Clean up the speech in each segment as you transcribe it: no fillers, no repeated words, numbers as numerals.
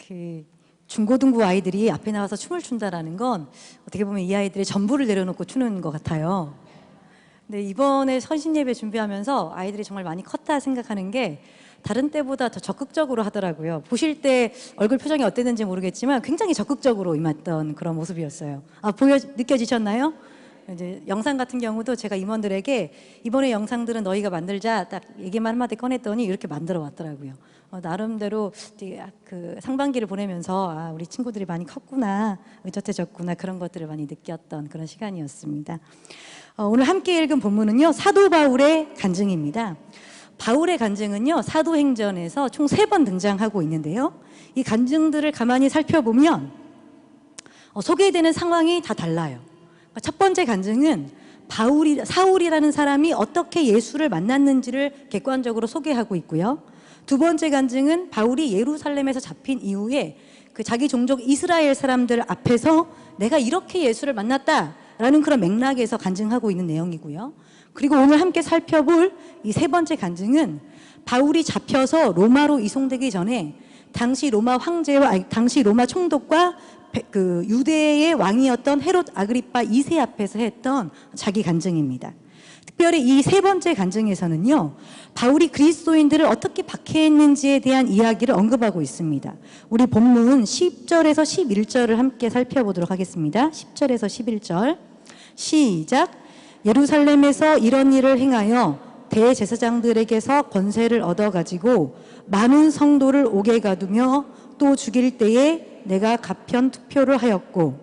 그 중고등부 아이들이 앞에 나와서 춤을 춘다라는 건 어떻게 보면 이 아이들의 전부를 내려놓고 추는 것 같아요. 근데 이번에 선신예배 준비하면서 아이들이 정말 많이 컸다 생각하는 게 다른 때보다 더 적극적으로 하더라고요. 보실 때 얼굴 표정이 어땠는지 모르겠지만 굉장히 적극적으로 임했던 그런 모습이었어요. 느껴지셨나요? 이제 영상 같은 경우도 제가 임원들에게 이번에 영상들은 너희가 만들자 딱 얘기만 한마디 꺼냈더니 이렇게 만들어 왔더라고요. 나름대로 그 상반기를 보내면서 우리 친구들이 많이 컸구나, 의젓해졌구나, 그런 것들을 많이 느꼈던 그런 시간이었습니다. 오늘 함께 읽은 본문은요, 사도 바울의 간증입니다. 바울의 간증은요, 사도행전에서 총 3번 등장하고 있는데요, 이 간증들을 가만히 살펴보면 소개되는 상황이 다 달라요. 첫 번째 간증은 사울이라는 사람이 어떻게 예수를 만났는지를 객관적으로 소개하고 있고요. 두 번째 간증은 바울이 예루살렘에서 잡힌 이후에 그 자기 종족 이스라엘 사람들 앞에서 내가 이렇게 예수를 만났다라는 그런 맥락에서 간증하고 있는 내용이고요. 그리고 오늘 함께 살펴볼 이 세 번째 간증은 바울이 잡혀서 로마로 이송되기 전에 당시 로마 총독과 그 유대의 왕이었던 헤롯 아그리파 2세 앞에서 했던 자기 간증입니다. 특별히 이 세 번째 간증에서는요, 바울이 그리스도인들을 어떻게 박해했는지에 대한 이야기를 언급하고 있습니다. 우리 본문 10절에서 11절을 함께 살펴보도록 하겠습니다. 10절에서 11절 시작. 예루살렘에서 이런 일을 행하여 대제사장들에게서 권세를 얻어가지고 많은 성도를 옥에 가두며 또 죽일 때에 내가 가편 투표를 하였고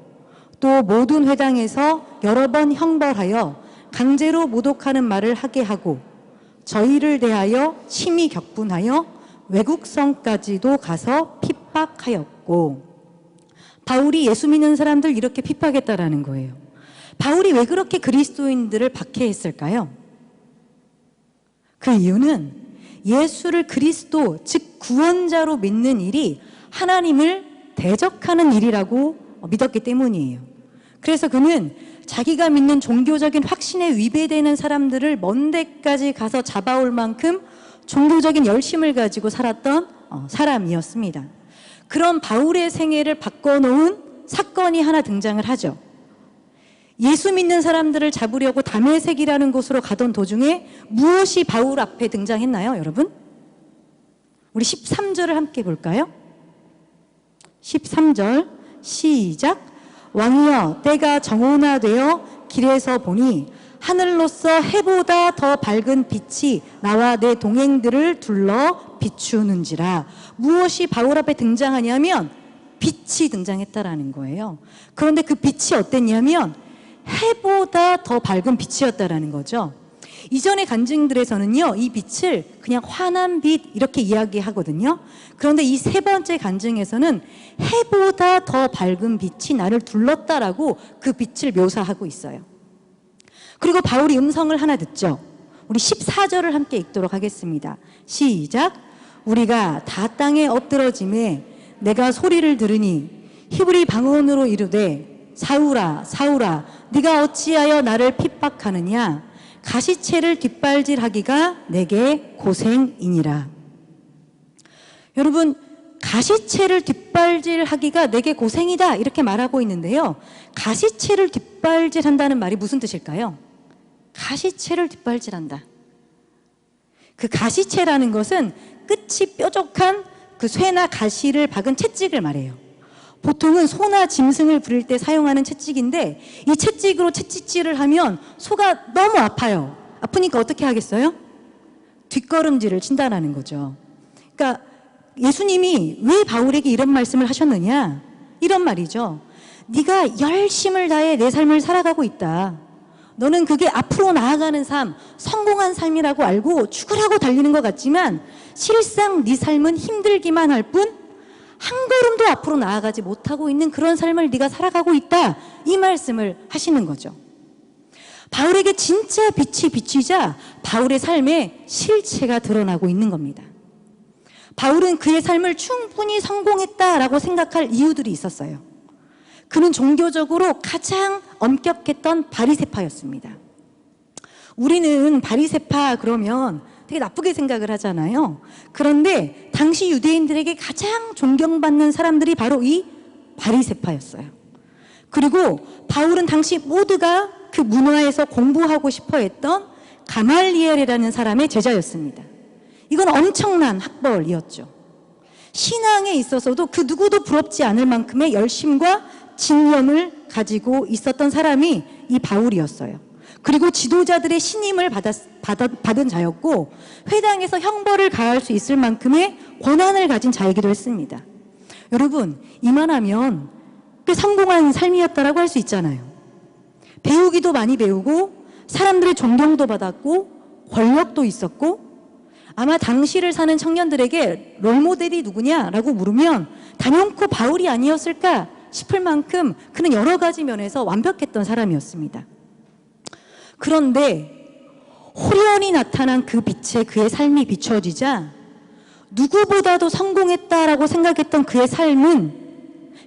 또 모든 회당에서 여러 번 형벌하여 강제로 모독하는 말을 하게 하고 저희를 대하여 심히 격분하여 외국성까지도 가서 핍박하였고. 바울이 예수 믿는 사람들 이렇게 핍박했다라는 거예요. 바울이 왜 그렇게 그리스도인들을 박해했을까요? 그 이유는 예수를 그리스도, 즉 구원자로 믿는 일이 하나님을 대적하는 일이라고 믿었기 때문이에요. 그래서 그는 자기가 믿는 종교적인 확신에 위배되는 사람들을 먼 데까지 가서 잡아올 만큼 종교적인 열심을 가지고 살았던 사람이었습니다. 그런 바울의 생애를 바꿔놓은 사건이 하나 등장을 하죠. 예수 믿는 사람들을 잡으려고 다메섹이라는 곳으로 가던 도중에 무엇이 바울 앞에 등장했나요, 여러분? 우리 13절을 함께 볼까요? 13절 시작. 왕이여, 때가 정오나되어 길에서 보니 하늘로서 해보다 더 밝은 빛이 나와 내 동행들을 둘러 비추는지라. 무엇이 바울 앞에 등장하냐면 빛이 등장했다라는 거예요. 그런데 그 빛이 어땠냐면 해보다 더 밝은 빛이었다라는 거죠. 이전의 간증들에서는요, 이 빛을 그냥 환한 빛 이렇게 이야기하거든요. 그런데 이 세 번째 간증에서는 해보다 더 밝은 빛이 나를 둘렀다라고 그 빛을 묘사하고 있어요. 그리고 바울이 음성을 하나 듣죠. 우리 14절을 함께 읽도록 하겠습니다. 시작. 우리가 다 땅에 엎드러짐에 내가 소리를 들으니 히브리 방언으로 이르되 사울아 사울아 네가 어찌하여 나를 핍박하느냐. 가시채를 뒷발질하기가 내게 고생이니라. 여러분, 가시채를 뒷발질하기가 내게 고생이다 이렇게 말하고 있는데요, 가시채를 뒷발질한다는 말이 무슨 뜻일까요? 가시채를 뒷발질한다. 그 가시채라는 것은 끝이 뾰족한 그 쇠나 가시를 박은 채찍을 말해요. 보통은 소나 짐승을 부릴 때 사용하는 채찍인데 이 채찍으로 채찍질을 하면 소가 너무 아파요. 아프니까 어떻게 하겠어요? 뒷걸음질을 친다라는 거죠. 그러니까 예수님이 왜 바울에게 이런 말씀을 하셨느냐? 이런 말이죠. 네가 열심을 다해 내 삶을 살아가고 있다. 너는 그게 앞으로 나아가는 삶, 성공한 삶이라고 알고 죽으라고 달리는 것 같지만 실상 네 삶은 힘들기만 할 뿐 한 걸음도 앞으로 나아가지 못하고 있는 그런 삶을 네가 살아가고 있다. 이 말씀을 하시는 거죠. 바울에게 진짜 빛이 비치자 바울의 삶에 실체가 드러나고 있는 겁니다. 바울은 그의 삶을 충분히 성공했다라고 생각할 이유들이 있었어요. 그는 종교적으로 가장 엄격했던 바리새파였습니다. 우리는 바리새파 그러면 되게 나쁘게 생각을 하잖아요. 그런데 당시 유대인들에게 가장 존경받는 사람들이 바로 이 바리새파였어요. 그리고 바울은 당시 모두가 그 문화에서 공부하고 싶어 했던 가말리엘이라는 사람의 제자였습니다. 이건 엄청난 학벌이었죠. 신앙에 있어서도 그 누구도 부럽지 않을 만큼의 열심과 진념을 가지고 있었던 사람이 이 바울이었어요. 그리고 지도자들의 신임을 받은 자였고 회당에서 형벌을 가할 수 있을 만큼의 권한을 가진 자이기도 했습니다. 여러분, 이만하면 꽤 성공한 삶이었다라고 할 수 있잖아요. 배우기도 많이 배우고 사람들의 존경도 받았고 권력도 있었고, 아마 당시를 사는 청년들에게 롤모델이 누구냐라고 물으면 단연코 바울이 아니었을까 싶을 만큼 그는 여러 가지 면에서 완벽했던 사람이었습니다. 그런데 호련히 나타난 그 빛에 그의 삶이 비춰지자 누구보다도 성공했다라고 생각했던 그의 삶은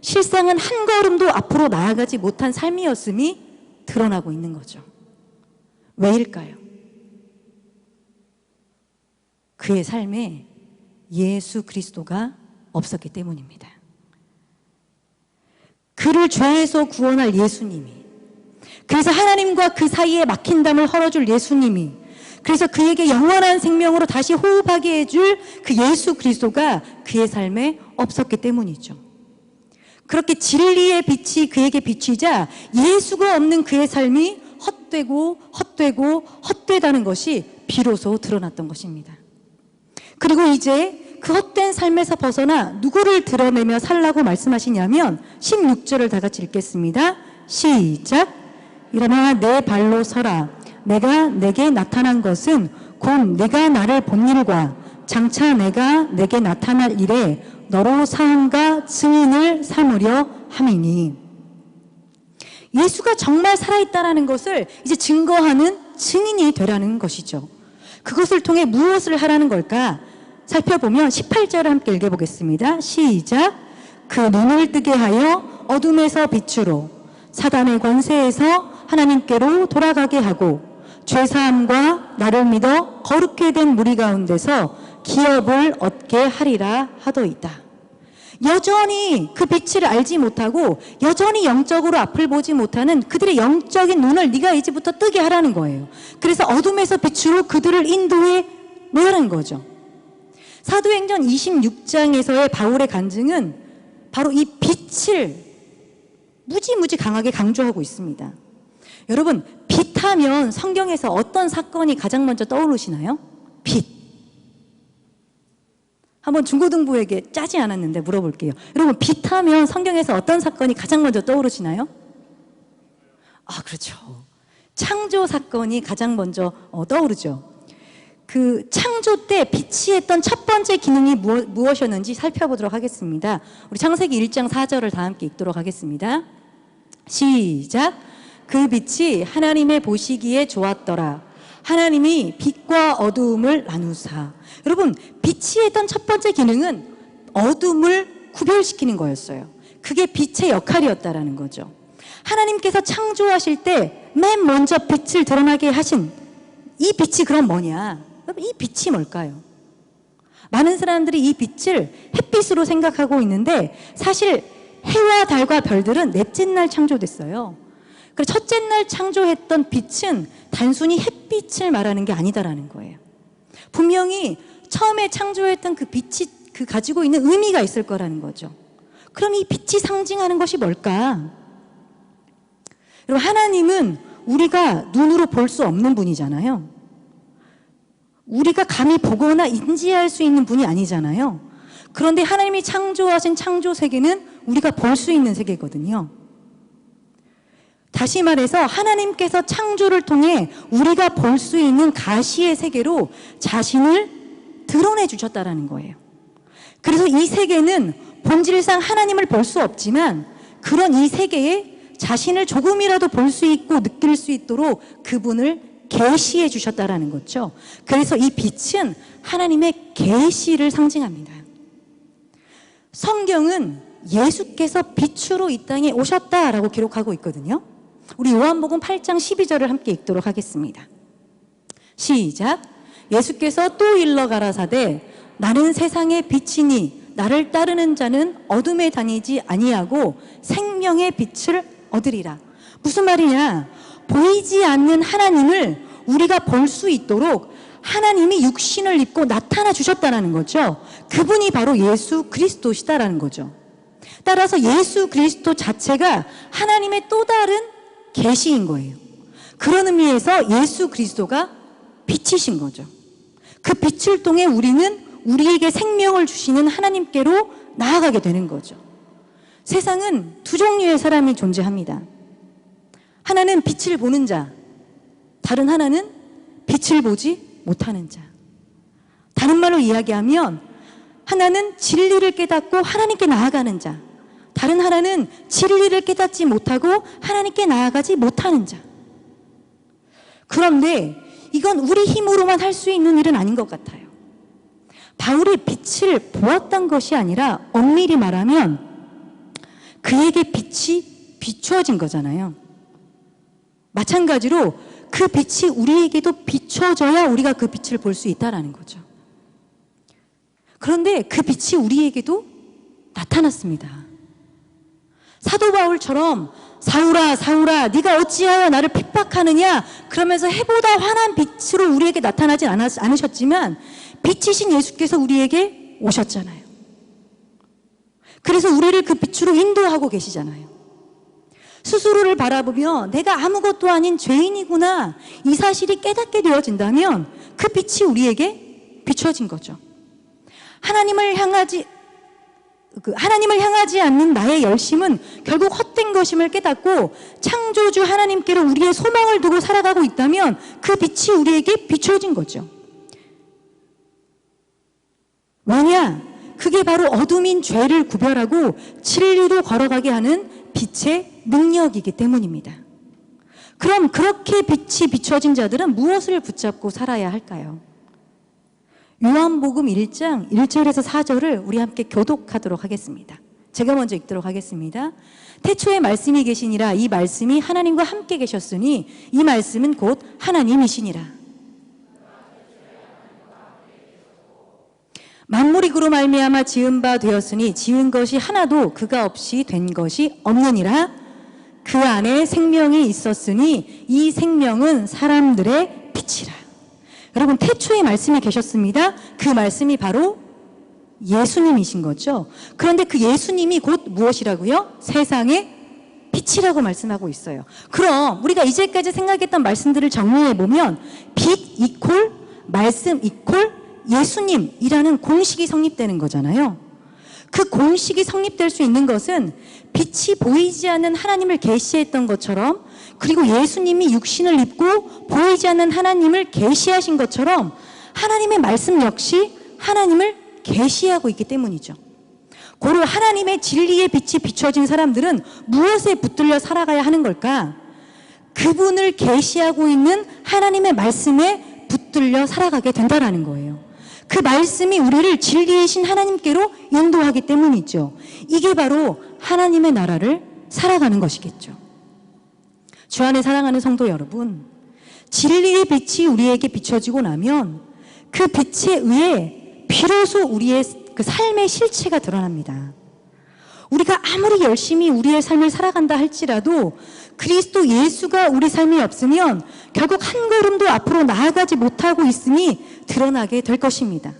실상은 한 걸음도 앞으로 나아가지 못한 삶이었음이 드러나고 있는 거죠. 왜일까요? 그의 삶에 예수 그리스도가 없었기 때문입니다. 그를 죄에서 구원할 예수님이, 그래서 하나님과 그 사이에 막힌 담을 헐어줄 예수님이, 그래서 그에게 영원한 생명으로 다시 호흡하게 해줄 그 예수 그리스도가 그의 삶에 없었기 때문이죠. 그렇게 진리의 빛이 그에게 비치자 예수가 없는 그의 삶이 헛되다는 것이 비로소 드러났던 것입니다. 그리고 이제 그 헛된 삶에서 벗어나 누구를 드러내며 살라고 말씀하시냐면 16절을 다 같이 읽겠습니다. 시작. 일어나 내 발로 서라. 내가 내게 나타난 것은 곧 내가 나를 본 일과 장차 내가 내게 나타날 일에 너로 사함과 증인을 삼으려 함이니. 예수가 정말 살아있다는 것을 이제 증거하는 증인이 되라는 것이죠. 그것을 통해 무엇을 하라는 걸까? 살펴보면 18절을 함께 읽어보겠습니다. 시작. 그 눈을 뜨게 하여 어둠에서 빛으로, 사단의 권세에서 하나님께로 돌아가게 하고, 죄사함과 나를 믿어 거룩게 된 무리 가운데서 기업을 얻게 하리라 하더이다. 여전히 그 빛을 알지 못하고 여전히 영적으로 앞을 보지 못하는 그들의 영적인 눈을 네가 이제부터 뜨게 하라는 거예요. 그래서 어둠에서 빛으로 그들을 인도해 놓으라는 거죠. 사도행전 26장에서의 바울의 간증은 바로 이 빛을 무지무지 강하게 강조하고 있습니다. 여러분, 빛하면 성경에서 어떤 사건이 가장 먼저 떠오르시나요? 빛. 한번 중고등부에게 짜지 않았는데 물어볼게요. 여러분, 빛하면 성경에서 어떤 사건이 가장 먼저 떠오르시나요? 아, 그렇죠. 창조 사건이 가장 먼저 떠오르죠. 그 창조 때 빛이 했던 첫 번째 기능이 무엇이었는지 살펴보도록 하겠습니다. 우리 창세기 1장 4절을 다 함께 읽도록 하겠습니다. 시작. 그 빛이 하나님의 보시기에 좋았더라. 하나님이 빛과 어두움을 나누사. 여러분, 빛이 했던 첫 번째 기능은 어둠을 구별시키는 거였어요. 그게 빛의 역할이었다라는 거죠. 하나님께서 창조하실 때 맨 먼저 빛을 드러나게 하신 이 빛이 그럼 뭐냐? 이 빛이 뭘까요? 많은 사람들이 이 빛을 햇빛으로 생각하고 있는데 사실 해와 달과 별들은 넷째 날 창조됐어요. 그래서 첫째 날 창조했던 빛은 단순히 햇빛을 말하는 게 아니다라는 거예요. 분명히 처음에 창조했던 그 빛이 그 가지고 있는 의미가 있을 거라는 거죠. 그럼 이 빛이 상징하는 것이 뭘까? 여러분, 하나님은 우리가 눈으로 볼 수 없는 분이잖아요. 우리가 감히 보거나 인지할 수 있는 분이 아니잖아요. 그런데 하나님이 창조하신 창조 세계는 우리가 볼 수 있는 세계거든요. 다시 말해서 하나님께서 창조를 통해 우리가 볼 수 있는 가시의 세계로 자신을 드러내 주셨다라는 거예요. 그래서 이 세계는 본질상 하나님을 볼 수 없지만 그런 이 세계에 자신을 조금이라도 볼 수 있고 느낄 수 있도록 그분을 계시해 주셨다라는 거죠. 그래서 이 빛은 하나님의 계시를 상징합니다. 성경은 예수께서 빛으로 이 땅에 오셨다라고 기록하고 있거든요. 우리 요한복음 8장 12절을 함께 읽도록 하겠습니다. 시작. 예수께서 또 일러 가라사대 나는 세상의 빛이니 나를 따르는 자는 어둠에 다니지 아니하고 생명의 빛을 얻으리라. 무슨 말이냐? 보이지 않는 하나님을 우리가 볼 수 있도록 하나님이 육신을 입고 나타나 주셨다는 거죠. 그분이 바로 예수 그리스도시다라는 거죠. 따라서 예수 그리스도 자체가 하나님의 또 다른 계시인 거예요. 그런 의미에서 예수 그리스도가 빛이신 거죠. 그 빛을 통해 우리는 우리에게 생명을 주시는 하나님께로 나아가게 되는 거죠. 세상은 두 종류의 사람이 존재합니다. 하나는 빛을 보는 자, 다른 하나는 빛을 보지 못하는 자. 다른 말로 이야기하면 하나는 진리를 깨닫고 하나님께 나아가는 자, 다른 하나는 진리를 깨닫지 못하고 하나님께 나아가지 못하는 자. 그런데 이건 우리 힘으로만 할 수 있는 일은 아닌 것 같아요. 바울이 빛을 보았던 것이 아니라 엄밀히 말하면 그에게 빛이 비추어진 거잖아요. 마찬가지로 그 빛이 우리에게도 비춰져야 우리가 그 빛을 볼 수 있다는 거죠. 그런데 그 빛이 우리에게도 나타났습니다. 사도 바울처럼 사울아 사울아 네가 어찌하여 나를 핍박하느냐 그러면서 해보다 환한 빛으로 우리에게 나타나지 않으셨지만 빛이신 예수께서 우리에게 오셨잖아요. 그래서 우리를 그 빛으로 인도하고 계시잖아요. 스스로를 바라보며 내가 아무것도 아닌 죄인이구나 이 사실이 깨닫게 되어진다면 그 빛이 우리에게 비춰진 거죠. 하나님을 향하지 않는 나의 열심은 결국 헛된 것임을 깨닫고 창조주 하나님께로 우리의 소망을 두고 살아가고 있다면 그 빛이 우리에게 비춰진 거죠. 왜냐? 그게 바로 어둠인 죄를 구별하고 진리로 걸어가게 하는 빛의 능력이기 때문입니다. 그럼 그렇게 빛이 비춰진 자들은 무엇을 붙잡고 살아야 할까요? 요한복음 1장 1절에서 4절을 우리 함께 교독하도록 하겠습니다. 제가 먼저 읽도록 하겠습니다. 태초에 말씀이 계시니라 이 말씀이 하나님과 함께 계셨으니 이 말씀은 곧 하나님이시니라. 만물이 그로 말미암아 지은 바 되었으니 지은 것이 하나도 그가 없이 된 것이 없느니라. 그 안에 생명이 있었으니 이 생명은 사람들의 빛이라. 여러분 태초에 말씀이 계셨습니다. 그 말씀이 바로 예수님이신 거죠. 그런데 그 예수님이 곧 무엇이라고요? 세상의 빛이라고 말씀하고 있어요. 그럼 우리가 이제까지 생각했던 말씀들을 정리해보면 빛 이퀄 말씀 이퀄 예수님이라는 공식이 성립되는 거잖아요. 그 공식이 성립될 수 있는 것은 빛이 보이지 않는 하나님을 계시했던 것처럼 그리고 예수님이 육신을 입고 보이지 않는 하나님을 계시하신 것처럼 하나님의 말씀 역시 하나님을 계시하고 있기 때문이죠. 고로 하나님의 진리의 빛이 비춰진 사람들은 무엇에 붙들려 살아가야 하는 걸까? 그분을 계시하고 있는 하나님의 말씀에 붙들려 살아가게 된다는 거예요. 그 말씀이 우리를 진리이신 하나님께로 인도하기 때문이죠. 이게 바로 하나님의 나라를 살아가는 것이겠죠. 주 안에 사랑하는 성도 여러분, 진리의 빛이 우리에게 비춰지고 나면 그 빛에 의해 비로소 우리의 그 삶의 실체가 드러납니다. 우리가 아무리 열심히 우리의 삶을 살아간다 할지라도 그리스도 예수가 우리 삶에 없으면 결국 한 걸음도 앞으로 나아가지 못하고 있음이 드러나게 될 것입니다.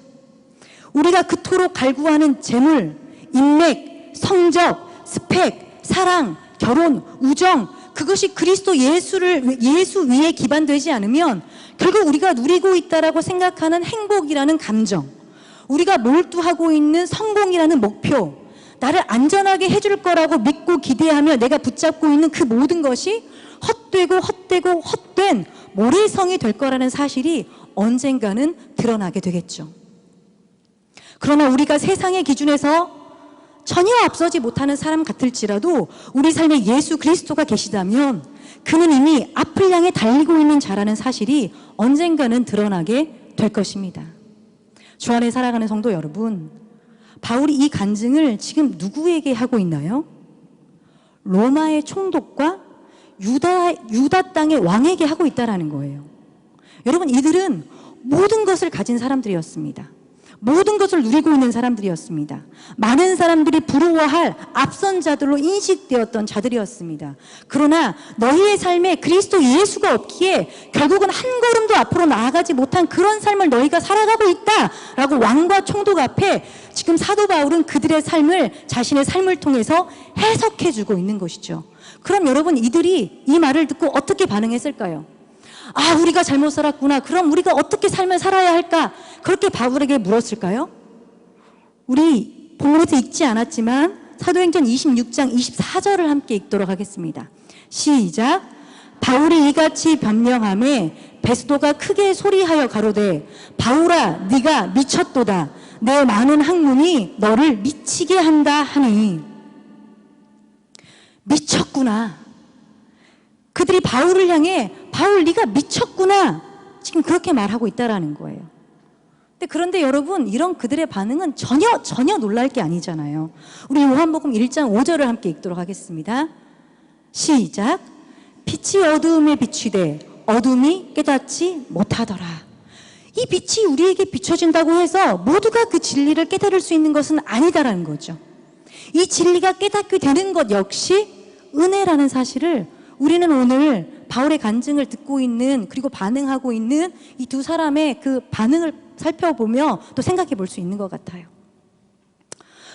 우리가 그토록 갈구하는 재물, 인맥, 성적, 스펙, 사랑, 결혼, 우정 그것이 그리스도 예수 위에 기반되지 않으면 결국 우리가 누리고 있다라고 생각하는 행복이라는 감정, 우리가 몰두하고 있는 성공이라는 목표, 나를 안전하게 해줄 거라고 믿고 기대하며 내가 붙잡고 있는 그 모든 것이 헛된 모래성이 될 거라는 사실이 언젠가는 드러나게 되겠죠. 그러나 우리가 세상의 기준에서 전혀 앞서지 못하는 사람 같을지라도 우리 삶에 예수 그리스도가 계시다면 그는 이미 앞을 향해 달리고 있는 자라는 사실이 언젠가는 드러나게 될 것입니다. 주 안에 살아가는 성도 여러분, 바울이 이 간증을 지금 누구에게 하고 있나요? 로마의 총독과 유다 땅의 왕에게 하고 있다는 거예요. 여러분, 이들은 모든 것을 가진 사람들이었습니다. 모든 것을 누리고 있는 사람들이었습니다. 많은 사람들이 부러워할 앞선 자들로 인식되었던 자들이었습니다. 그러나 너희의 삶에 그리스도 예수가 없기에 결국은 한 걸음도 앞으로 나아가지 못한 그런 삶을 너희가 살아가고 있다라고 왕과 총독 앞에 지금 사도 바울은 그들의 삶을 자신의 삶을 통해서 해석해주고 있는 것이죠. 그럼 여러분, 이들이 이 말을 듣고 어떻게 반응했을까요? 아, 우리가 잘못 살았구나. 그럼 우리가 어떻게 삶을 살아야 할까? 그렇게 바울에게 물었을까요? 우리 본문에서 읽지 않았지만 사도행전 26장 24절을 함께 읽도록 하겠습니다. 시작. 바울이 이같이 변명하매 베스도가 크게 소리하여 가로되 바울아 네가 미쳤도다. 내 많은 학문이 너를 미치게 한다 하니. 미쳤구나. 그들이 바울을 향해 바울 네가 미쳤구나 지금 그렇게 말하고 있다라는 거예요. 그런데 여러분, 이런 그들의 반응은 전혀 놀랄 게 아니잖아요. 우리 요한복음 1장 5절을 함께 읽도록 하겠습니다. 시작. 빛이 어두움에 비추되 어둠이 깨닫지 못하더라. 이 빛이 우리에게 비춰진다고 해서 모두가 그 진리를 깨달을 수 있는 것은 아니다라는 거죠. 이 진리가 깨닫게 되는 것 역시 은혜라는 사실을 우리는 오늘 바울의 간증을 듣고 있는, 그리고 반응하고 있는 이 두 사람의 그 반응을 살펴보며 또 생각해 볼 수 있는 것 같아요.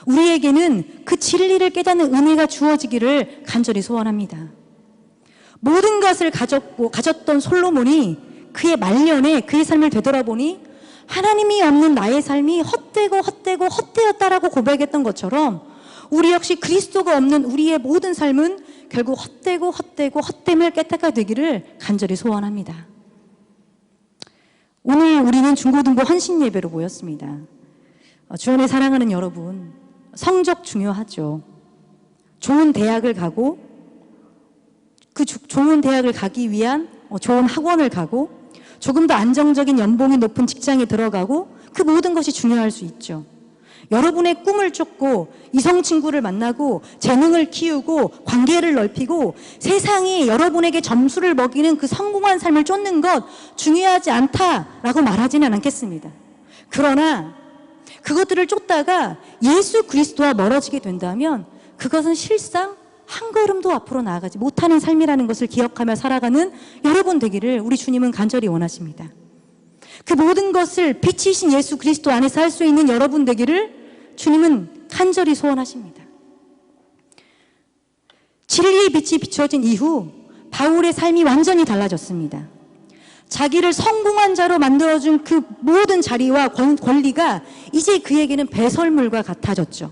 우리에게는 그 진리를 깨닫는 은혜가 주어지기를 간절히 소원합니다. 모든 것을 가졌던 솔로몬이 그의 말년에 그의 삶을 되돌아보니 하나님이 없는 나의 삶이 헛되었다라고 고백했던 것처럼 우리 역시 그리스도가 없는 우리의 모든 삶은 결국 헛됨을 깨닫게 되기를 간절히 소원합니다. 오늘 우리는 중고등부 헌신 예배로 모였습니다. 주 안에 사랑하는 여러분, 성적 중요하죠. 좋은 대학을 가고 그 좋은 대학을 가기 위한 좋은 학원을 가고 조금 더 안정적인 연봉이 높은 직장에 들어가고 그 모든 것이 중요할 수 있죠. 여러분의 꿈을 쫓고 이성 친구를 만나고 재능을 키우고 관계를 넓히고 세상이 여러분에게 점수를 먹이는 그 성공한 삶을 쫓는 것 중요하지 않다라고 말하지는 않겠습니다. 그러나 그것들을 쫓다가 예수 그리스도와 멀어지게 된다면 그것은 실상 한 걸음도 앞으로 나아가지 못하는 삶이라는 것을 기억하며 살아가는 여러분 되기를 우리 주님은 간절히 원하십니다. 그 모든 것을 빛이신 예수 그리스도 안에서 할 수 있는 여러분 되기를 주님은 간절히 소원하십니다. 진리의 빛이 비춰진 이후 바울의 삶이 완전히 달라졌습니다. 자기를 성공한 자로 만들어준 그 모든 자리와 권리가 이제 그에게는 배설물과 같아졌죠.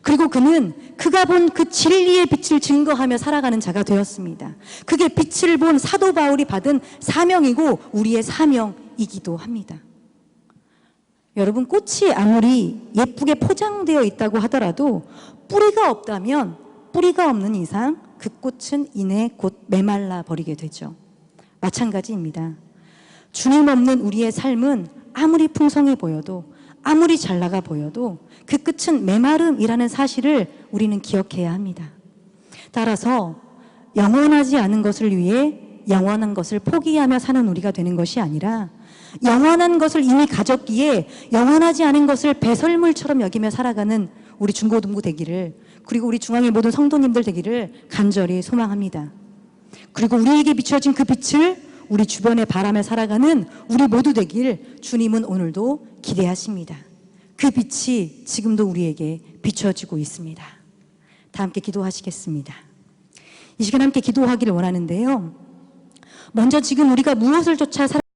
그리고 그는 그가 본 그 진리의 빛을 증거하며 살아가는 자가 되었습니다. 그게 빛을 본 사도 바울이 받은 사명이고 우리의 사명이기도 합니다. 여러분, 꽃이 아무리 예쁘게 포장되어 있다고 하더라도 뿌리가 없다면, 뿌리가 없는 이상 그 꽃은 이내 곧 메말라 버리게 되죠. 마찬가지입니다. 주님 없는 우리의 삶은 아무리 풍성해 보여도, 아무리 잘 나가 보여도 그 끝은 메마름이라는 사실을 우리는 기억해야 합니다. 따라서 영원하지 않은 것을 위해 영원한 것을 포기하며 사는 우리가 되는 것이 아니라 영원한 것을 이미 가졌기에 영원하지 않은 것을 배설물처럼 여기며 살아가는 우리 중고등부 되기를, 그리고 우리 중앙의 모든 성도님들 되기를 간절히 소망합니다. 그리고 우리에게 비춰진 그 빛을 우리 주변에 바라며 살아가는 우리 모두 되길 주님은 오늘도 기대하십니다. 그 빛이 지금도 우리에게 비춰지고 있습니다. 다 함께 기도하시겠습니다. 이 시간 함께 기도하기를 원하는데요. 먼저 지금 우리가 무엇을 쫓아